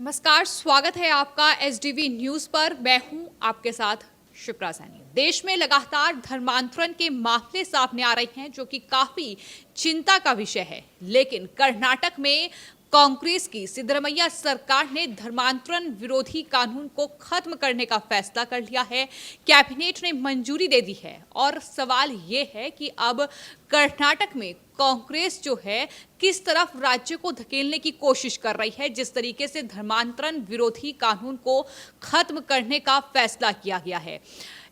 नमस्कार, स्वागत है आपका एसडीवी न्यूज पर। मैं हूं आपके साथ शिप्रा सैनी। देश में लगातार धर्मांतरण के मामले सामने आ रहे हैं जो कि काफी चिंता का विषय है। लेकिन कर्नाटक में कांग्रेस की सिद्धरमैया सरकार ने धर्मांतरण विरोधी कानून को खत्म करने का फैसला कर लिया है। कैबिनेट ने मंजूरी दे दी है और सवाल ये है कि अब कर्नाटक में कांग्रेस जो है किस तरफ राज्य को धकेलने की कोशिश कर रही है। जिस तरीके से धर्मांतरण विरोधी कानून को खत्म करने का फैसला किया गया है,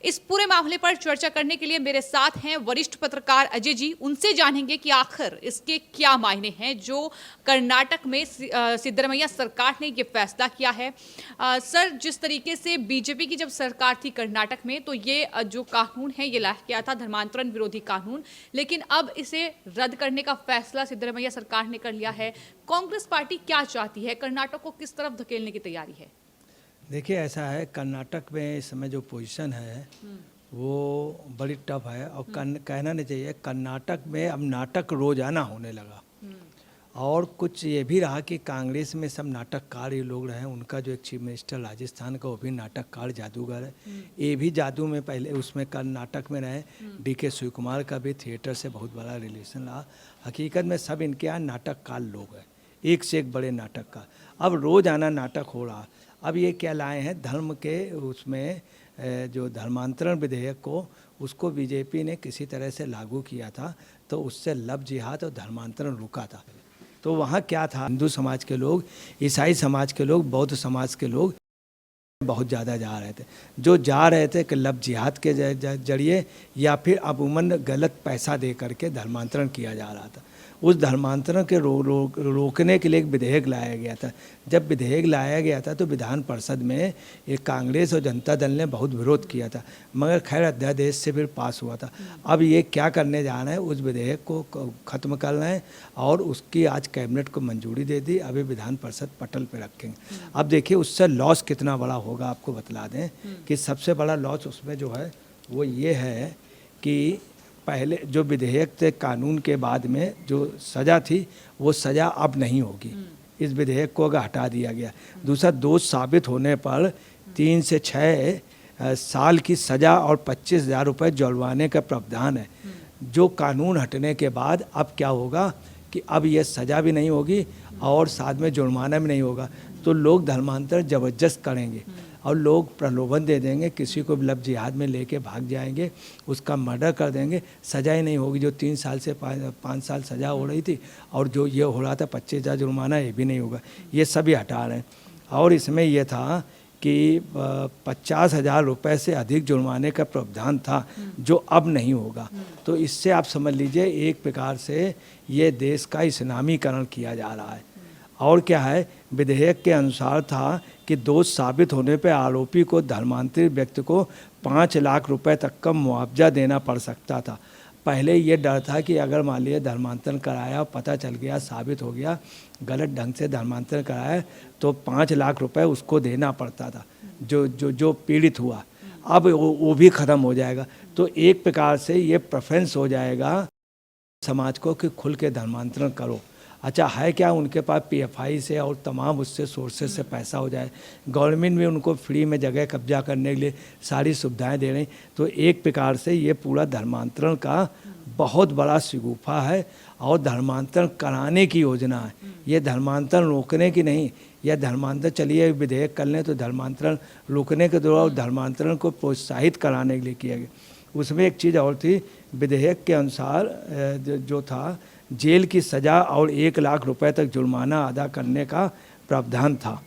इस पूरे मामले पर चर्चा करने के लिए मेरे साथ हैं वरिष्ठ पत्रकार अजय जी। उनसे जानेंगे कि आखिर इसके क्या मायने हैं जो कर्नाटक में सिद्धरमैया सरकार ने ये फैसला किया है। सर, जिस तरीके से बीजेपी की जब सरकार थी कर्नाटक में, तो ये जो कानून है ये लाया गया था, धर्मांतरण विरोधी कानून, लेकिन अब इसे रद्द करने का फैसला सिद्धरमैया सरकार ने कर लिया है। कांग्रेस पार्टी क्या चाहती है, कर्नाटक को किस तरफ धकेलने की तैयारी है? देखिए, ऐसा है, कर्नाटक में इस समय जो पोजीशन है वो बड़ी टफ है। और कहना नहीं चाहिए, कर्नाटक में अब नाटक रोजाना होने लगा। और कुछ ये भी रहा कि कांग्रेस में सब नाटककार ये लोग रहे। उनका जो एक चीफ मिनिस्टर राजस्थान का, वो भी नाटककार जादूगर है। ये भी जादू में पहले उसमें कर्नाटक में रहे। डीके शिवकुमार का भी थिएटर से बहुत बड़ा रिलेशन रहा। हकीकत में सब इनके यहाँ नाटककार लोग हैं, एक से एक बड़े नाटककार। अब रोज़ाना नाटक हो रहा। अब ये क्या लाए हैं, धर्म के उसमें जो धर्मांतरण विधेयक को, उसको बीजेपी ने किसी तरह से लागू किया था, तो उससे लव जिहाद और धर्मांतरण रुका था। तो वहाँ क्या था, हिंदू समाज के लोग, ईसाई समाज के लोग, बौद्ध समाज के लोग बहुत ज़्यादा जा रहे थे। जो जा रहे थे कि लव जिहाद के जरिए या फिर अमूमन गलत पैसा दे करके धर्मांतरण किया जा रहा था। उस धर्मांतरण के रोकने के लिए एक विधेयक लाया गया था। जब विधेयक लाया गया था तो विधान परिषद में एक कांग्रेस और जनता दल ने बहुत विरोध किया था, मगर खैर अध्यादेश से फिर पास हुआ था। अब ये क्या करने जा रहे हैं, उस विधेयक को ख़त्म कर रहे हैं और उसकी आज कैबिनेट को मंजूरी दे दी। अभी विधान परिषद पटल पे रखेंगे। अब देखिए उससे लॉस कितना बड़ा होगा, आपको बतला दें कि सबसे बड़ा लॉस उसमें जो है वो ये है कि पहले जो विधेयक थे, कानून के बाद में जो सज़ा थी वो सज़ा अब नहीं होगी। इस विधेयक को अगर हटा दिया गया, दूसरा दोष साबित होने पर 3 से 6 साल की सज़ा और 25,000 रुपये जुर्माने का प्रावधान है। जो कानून हटने के बाद अब क्या होगा कि अब ये सज़ा भी नहीं होगी और साथ में जुर्माना भी नहीं होगा। तो लोग धर्मांतरण ज़बरदस्त करेंगे और लोग प्रलोभन दे देंगे, किसी को लव जिहाद में लेके भाग जाएंगे, उसका मर्डर कर देंगे, सज़ा ही नहीं होगी। जो 3 साल से 5 साल सज़ा हो रही थी और जो ये हो रहा था 25,000 जुर्माना, ये भी नहीं होगा। ये सभी हटा रहे हैं। और इसमें यह था कि 50,000 रुपये से अधिक जुर्माने का प्रावधान था, जो अब नहीं होगा। तो इससे आप समझ लीजिए एक प्रकार से ये देश का इस्लामीकरण किया जा रहा है। और क्या है, विधेयक के अनुसार था कि दोष साबित होने पर आरोपी को धर्मांतरित व्यक्ति को 5 लाख रुपए तक का मुआवजा देना पड़ सकता था। पहले ये डर था कि अगर मान लिया धर्मांतरण कराया, पता चल गया, साबित हो गया गलत ढंग से धर्मांतरण कराया, तो 5 लाख रुपए उसको देना पड़ता था जो पीड़ित हुआ। अब वो भी ख़त्म हो जाएगा। तो एक प्रकार से ये प्रेफरेंस हो जाएगा समाज को कि खुल के धर्मांतरण करो। अच्छा है क्या, उनके पास पीएफआई से और तमाम उससे सोर्सेज से पैसा हो जाए। गवर्नमेंट भी उनको फ्री में जगह कब्जा करने के लिए सारी सुविधाएं दे रही। तो एक प्रकार से ये पूरा धर्मांतरण का बहुत बड़ा शगुफा है और धर्मांतरण कराने की योजना है। ये धर्मांतरण रोकने की नहीं। यह धर्मांतरण, चलिए विधेयक कर लें तो धर्मांतरण रोकने के दौरान धर्मांतरण को प्रोत्साहित कराने के लिए किया गया। उसमें एक चीज़ और थी, विधेयक के अनुसार जो था, जेल की सज़ा और 1 लाख रुपए तक जुर्माना अदा करने का प्रावधान था,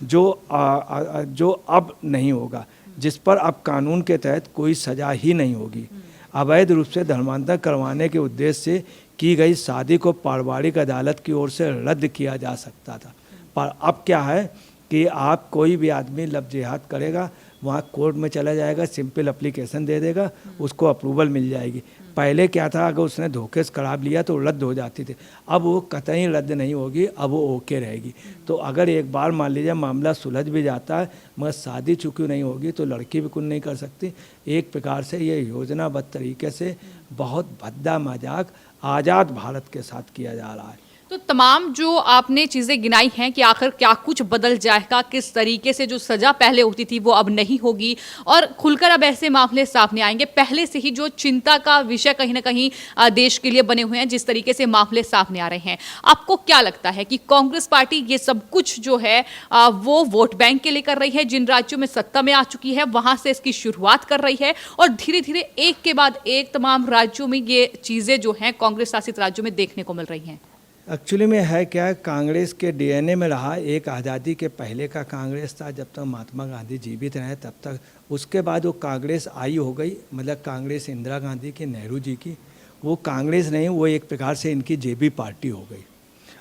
जो अब नहीं होगा, जिस पर अब कानून के तहत कोई सज़ा ही नहीं होगी। अवैध रूप से धर्मांतरण करवाने के उद्देश्य से की गई शादी को पारिवारिक अदालत की ओर से रद्द किया जा सकता था। पर अब क्या है कि आप कोई भी आदमी लव जिहाद करेगा, वहाँ कोर्ट में चला जाएगा, सिंपल एप्लीकेशन दे देगा, उसको अप्रूवल मिल जाएगी। पहले क्या था, अगर उसने धोखे से करार लिया तो रद्द हो जाती थी। अब वो कतई रद्द नहीं होगी, अब वो ओके रहेगी। तो अगर एक बार मान लीजिए मामला सुलझ भी जाता है, मगर शादी चूँकि नहीं होगी तो लड़की भी कुछ नहीं कर सकती। एक प्रकार से ये योजनाबद्ध तरीके से बहुत भद्दा मजाक आज़ाद भारत के साथ किया जा रहा है। तो तमाम जो आपने चीज़ें गिनाई हैं कि आखिर क्या कुछ बदल जाएगा, किस तरीके से जो सज़ा पहले होती थी वो अब नहीं होगी और खुलकर अब ऐसे मामले सामने आएंगे। पहले से ही जो चिंता का विषय कहीं ना कहीं देश के लिए बने हुए हैं, जिस तरीके से मामले सामने आ रहे हैं, आपको क्या लगता है कि कांग्रेस पार्टी ये सब कुछ जो है वो वोट बैंक के लिए कर रही है? जिन राज्यों में सत्ता में आ चुकी है वहां से इसकी शुरुआत कर रही है और धीरे धीरे एक के बाद एक तमाम राज्यों में ये चीज़ें जो हैं कांग्रेस शासित राज्यों में देखने को मिल रही हैं। एक्चुअली में है क्या, कांग्रेस के डीएनए में रहा। एक आज़ादी के पहले का कांग्रेस था, जब तक महात्मा गांधी जीवित रहे तब तक। उसके बाद वो कांग्रेस आई हो गई, मतलब कांग्रेस इंदिरा गांधी की, नेहरू जी की। वो कांग्रेस नहीं, वो एक प्रकार से इनकी जेबी पार्टी हो गई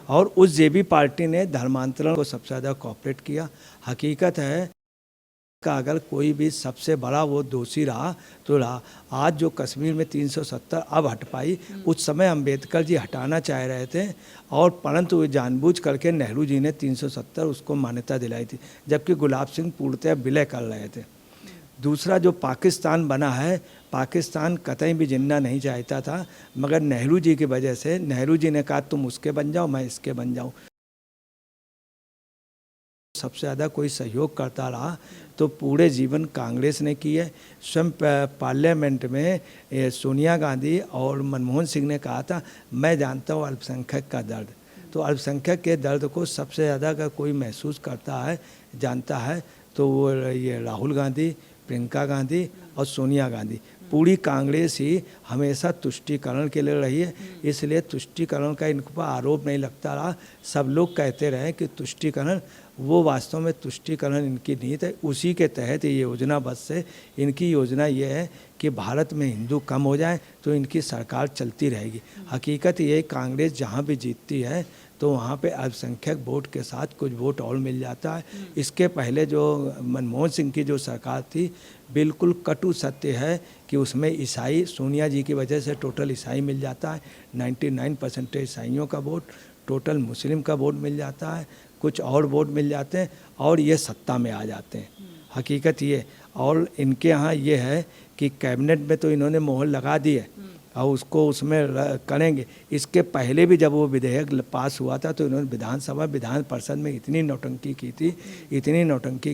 और उस जेबी पार्टी ने धर्मांतरण को सबसे ज़्यादा कॉपरेट किया। हकीकत है का अगर कोई भी सबसे बड़ा वो दोषी रहा तो रहा। आज जो कश्मीर में 370 अब हट पाई, उस समय अंबेडकर जी हटाना चाह रहे थे और परंतु वो जानबूझ करके नेहरू जी ने 370 उसको मान्यता दिलाई थी, जबकि गुलाब सिंह पूर्णतः विलय कर रहे थे। दूसरा जो पाकिस्तान बना है, पाकिस्तान कतई भी जिन्ना नहीं चाहता था, मगर नेहरू जी की वजह से नेहरू जी ने कहा तुम उसके बन जाओ, मैं इसके बन जाऊँ। सबसे ज़्यादा कोई सहयोग करता रहा तो पूरे जीवन कांग्रेस ने की है। स्वयं पार्लियामेंट में सोनिया गांधी और मनमोहन सिंह ने कहा था मैं जानता हूँ अल्पसंख्यक का दर्द। तो अल्पसंख्यक के दर्द को सबसे ज़्यादा अगर कोई महसूस करता है, जानता है, तो वो ये राहुल गांधी, प्रियंका गांधी और सोनिया गांधी। पूरी कांग्रेस ही हमेशा तुष्टीकरण के लिए रही है, इसलिए तुष्टीकरण का इनके पर आरोप नहीं लगता रहा। सब लोग कहते रहे कि तुष्टीकरण, वो वास्तव में तुष्टीकरण इनकी नीति है। उसी के तहत ये योजना बस से इनकी योजना ये है कि भारत में हिंदू कम हो जाए तो इनकी सरकार चलती रहेगी। हकीकत ये कांग्रेस जहाँ भी जीतती है तो वहाँ पे अल्पसंख्यक वोट के साथ कुछ वोट और मिल जाता है। इसके पहले जो मनमोहन सिंह की जो सरकार थी, बिल्कुल कटु सत्य है कि उसमें ईसाई, सोनिया जी की वजह से टोटल ईसाई मिल जाता है, 99% ईसाइयों का वोट, टोटल मुस्लिम का वोट मिल जाता है, कुछ और वोट मिल जाते हैं और ये सत्ता में आ जाते हैं। हकीकत ये, और इनके यहाँ ये है कि कैबिनेट में तो इन्होंने मोहर लगा दी है और उसको उसमें करेंगे। इसके पहले भी जब वो विधेयक पास हुआ था तो इन्होंने विधान परिषद में इतनी नौटंकी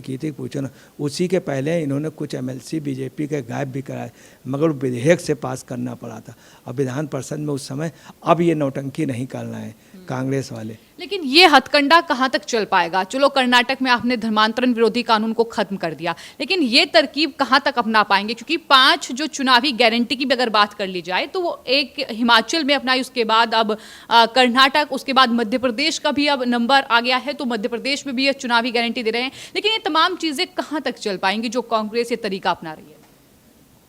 की थी पूछो ना। उसी के पहले इन्होंने कुछ एमएलसी बीजेपी के गायब भी कराए, मगर विधेयक से पास करना पड़ा था। अब विधान परिषद में उस समय अब ये नौटंकी नहीं करना है कांग्रेस वाले। लेकिन ये हथकंडा कहाँ तक चल पाएगा? चलो कर्नाटक में आपने धर्मांतरण विरोधी कानून को खत्म कर दिया, लेकिन ये तरकीब कहाँ तक अपना पाएंगे? क्योंकि 5 जो चुनावी गारंटी की भी अगर बात कर ली जाए तो वो एक हिमाचल में अपनाई, उसके बाद अब कर्नाटक, उसके बाद मध्य प्रदेश का भी अब नंबर आ गया है तो मध्य प्रदेश में भी ये चुनावी गारंटी दे रहे हैं। लेकिन ये तमाम चीज़ें कहाँ तक चल पाएंगी जो कांग्रेस ये तरीका अपना रही है?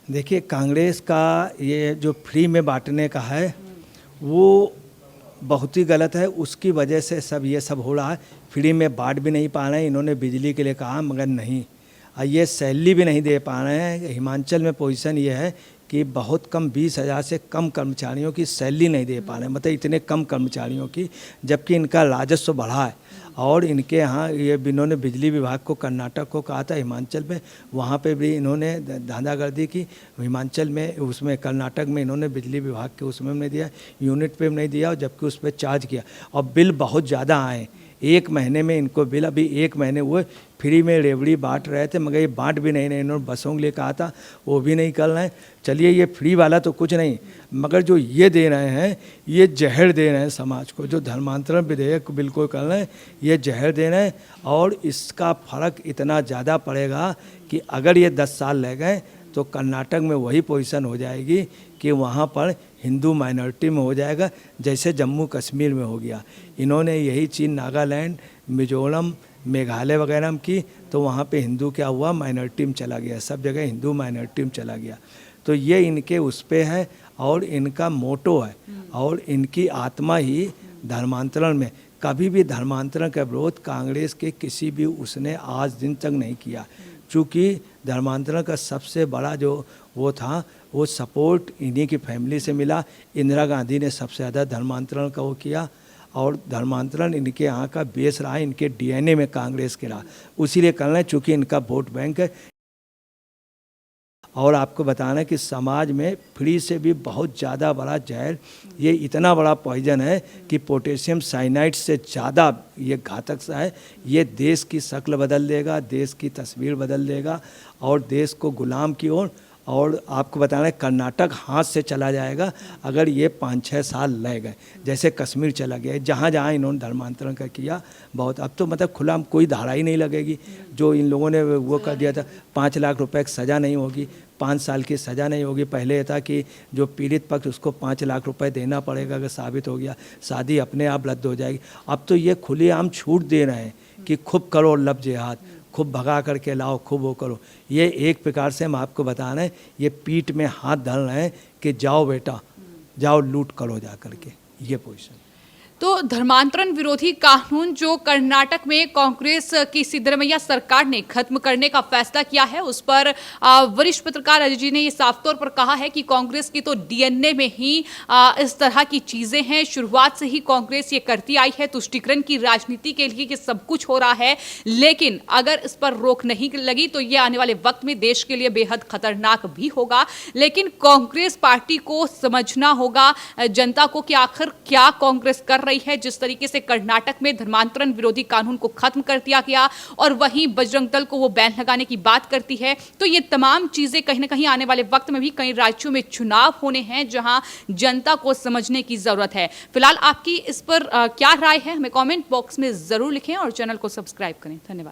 देखिए, कांग्रेस का ये जो फ्री में बांटने का है वो बहुत ही गलत है। उसकी वजह से सब ये सब हो रहा है। फ्री में बांट भी नहीं पा रहे हैं। इन्होंने बिजली के लिए कहा मगर नहीं, ये सैलरी भी नहीं दे पा रहे हैं। हिमाचल में पोजीशन ये है कि बहुत कम 20,000 से कम कर्मचारियों की सैलरी नहीं दे पा रहे हैं, मतलब इतने कम कर्मचारियों की, जबकि इनका राजस्व बढ़ा है। और इनके यहाँ ये इन्होंने बिजली विभाग को कर्नाटक को कहा था, हिमाचल में वहाँ पे भी इन्होंने धांधागर्दी की। हिमाचल में उसमें कर्नाटक में इन्होंने बिजली विभाग के उसमें नहीं दिया, यूनिट पे नहीं दिया, और जबकि उस पर चार्ज किया और बिल बहुत ज़्यादा आए। 1 महीने में इनको बिल, अभी 1 महीने हुए फ्री में रेवड़ी बांट रहे थे, मगर ये बांट भी नहीं रहे। इन्होंने बसों के लिए कहा था, वो भी नहीं कर रहे हैं। चलिए, ये फ्री वाला तो कुछ नहीं, मगर जो ये दे रहे हैं ये जहर दे रहे हैं समाज को। जो धर्मांतरण विधेयक बिल्कुल कर रहे हैं ये जहर दे रहे हैं, और इसका फ़र्क इतना ज़्यादा पड़ेगा कि अगर ये 10 साल रह गए तो कर्नाटक में वही पोजीशन हो जाएगी कि वहाँ पर हिंदू माइनॉरिटी में हो जाएगा जैसे जम्मू कश्मीर में हो गया। इन्होंने यही चीज़ नागालैंड, मिजोरम, मेघालय वगैरह में की, तो वहाँ पे हिंदू क्या हुआ, माइनॉरिटी में चला गया। सब जगह हिंदू माइनॉरिटी में चला गया। तो ये इनके उस पे है और इनका मोटो है और इनकी आत्मा ही धर्मांतरण में। कभी भी धर्मांतरण का विरोध कांग्रेस के किसी भी उसने आज दिन तक नहीं किया, चूँकि धर्मांतरण का सबसे बड़ा जो वो था वो सपोर्ट इन्हीं की फैमिली से मिला। इंदिरा गांधी ने सबसे ज़्यादा धर्मांतरण का वो किया और धर्मांतरण इनके यहाँ का बेस रहा, इनके डीएनए में कांग्रेस के रहा, उसी लिए करना है चूँकि इनका वोट बैंक है। और आपको बताना कि समाज में फ्री से भी बहुत ज़्यादा बड़ा जहर, ये इतना बड़ा पॉइजन है कि पोटेशियम साइनाइड से ज़्यादा ये घातक सा है। ये देश की शक्ल बदल देगा, देश की तस्वीर बदल देगा और देश को गुलाम की ओर, और आपको बताना है कर्नाटक हाथ से चला जाएगा अगर ये 5-6 साल रह गए। जैसे कश्मीर चला गया, जहाँ जहाँ इन्होंने धर्मांतरण का किया बहुत, अब तो मतलब खुला कोई धारा ही नहीं लगेगी। जो इन लोगों ने वो कर दिया था, 5 लाख रुपए की सज़ा नहीं होगी, 5 साल की सज़ा नहीं होगी। पहले ये था कि जो पीड़ित पक्ष उसको 5 लाख रुपए देना पड़ेगा, अगर साबित हो गया शादी अपने आप रद्द हो जाएगी। अब तो ये खुलेआम छूट दे रहे हैं कि खूब करो लफ्ज़ जिहाद, खूब भगा करके लाओ, खूब वो करो। ये एक प्रकार से हम आपको बता रहे हैं, ये पीठ में हाथ धर रहे हैं कि जाओ बेटा, जाओ लूट करो जा करके, ये पोजीशन। तो धर्मांतरण विरोधी कानून जो कर्नाटक में कांग्रेस की सिद्धरमैया सरकार ने खत्म करने का फैसला किया है, उस पर वरिष्ठ पत्रकार अजय जी ने ये साफ तौर पर कहा है कि कांग्रेस की तो डीएनए में ही इस तरह की चीजें हैं। शुरुआत से ही कांग्रेस ये करती आई है तुष्टीकरण की राजनीति के लिए कि सब कुछ हो रहा है, लेकिन अगर इस पर रोक नहीं लगी तो ये आने वाले वक्त में देश के लिए बेहद खतरनाक भी होगा। लेकिन कांग्रेस पार्टी को समझना होगा जनता को कि आखिर क्या कांग्रेस कर रही है। जिस तरीके से कर्नाटक में धर्मांतरण विरोधी कानून को खत्म कर दिया गया और वहीं बजरंग दल को वो बैन लगाने की बात करती है, तो ये तमाम चीजें कहीं ना कहीं आने वाले वक्त में भी कई राज्यों में चुनाव होने हैं जहां जनता को समझने की जरूरत है। फिलहाल आपकी इस पर क्या राय है, हमें कमेंट बॉक्स में जरूर लिखें और चैनल को सब्सक्राइब करें। धन्यवाद।